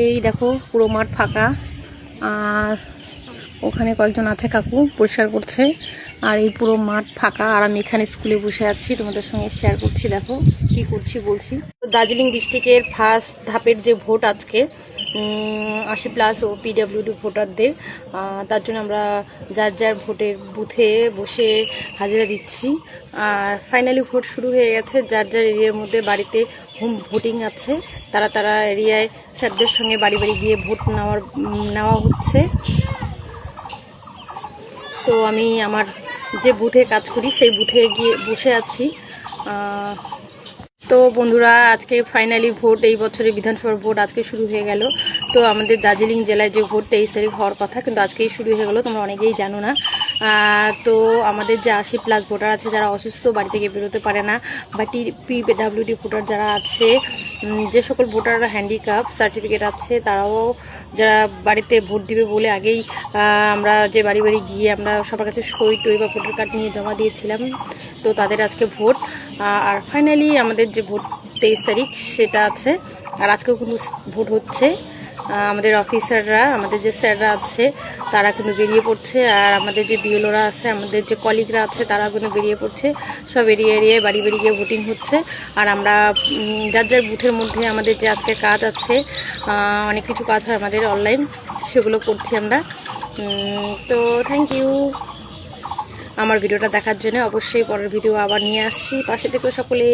এই দেখো পুরো মাঠ ফাঁকা, আর ওখানে কয়েকজন আছে কাকু পরিষ্কার করছে, আর এই পুরো মাঠ ফাঁকা। আর আমি এখানে স্কুলে বসে আছি, তোমাদের সঙ্গে শেয়ার করছি। দেখো কি করছি বলছি। দার্জিলিং ডিস্ট্রিক্টের ফার্স্ট ধাপের যে ভোট আজকে 80+ ও পিডাব্লিউডি ভোটারদের, তার জন্য আমরা যার যার ভোটের বুথে বসে হাজিরা দিচ্ছি। আর ফাইনালি ভোট শুরু হয়ে গেছে। যার যার এরিয়ার মধ্যে বাড়িতে হোম ভোটিং আছে, তারা এরিয়ায় স্যারদের সঙ্গে বাড়ি বাড়ি গিয়ে ভোট নেওয়া হচ্ছে। তো আমি আমার যে বুথে কাজ করি সেই বুথে গিয়ে বসে আছি। তো বন্ধুরা, আজকে ফাইনালি ভোট, এই বছরের বিধানসভার ভোট আজকে শুরু হয়ে গেল। তো আমাদের দার্জিলিং জেলায় যে ভোট 23 তারিখ হওয়ার কথা, কিন্তু আজকেই শুরু হয়ে গেল, তোমরা অনেকেই জানো না। তো আমাদের যে 80+ ভোটার আছে, যারা অসুস্থ, বাড়ি থেকে বেরোতে পারে না, বা পিডাব্লিউডি ভোটার যারা আছে, যে সকল ভোটাররা হ্যান্ডিক্যাপ সার্টিফিকেট আছে, তারাও যারা বাড়িতে ভোট দিবে বলে আগেই আমরা যে বাড়ি বাড়ি গিয়ে আমরা সবার কাছে সই টই বা ভোটার কার্ড নিয়ে জমা দিয়েছিলাম, তো তাদের আজকে ভোট। আর ফাইনালি আমাদের যে ভোট 23 তারিখ সেটা আছে। আর আজকেও কিন্তু ভোট হচ্ছে। আমাদের অফিসাররা, আমাদের যে স্যাররা আছে, তারা কিন্তু বেরিয়ে পড়ছে। আর আমাদের যে বিএলওরা আছে, আমাদের যে কলিগরা আছে, তারা কিন্তু বেরিয়ে পড়ছে। সব এরিয়ায় বাড়ি বাড়ি গিয়ে ভোটিং হচ্ছে। আর আমরা যার যার বুথের মধ্যে আমাদের যে আজকের কাজ আছে, অনেক কিছু কাজ হয় আমাদের অনলাইন, সেগুলো করছি আমরা। তো থ্যাংক ইউ আমার ভিডিওটা দেখার জন্য। অবশ্যই পরের ভিডিও আবার নিয়ে আসছি, পাশে থেকেও সকলে।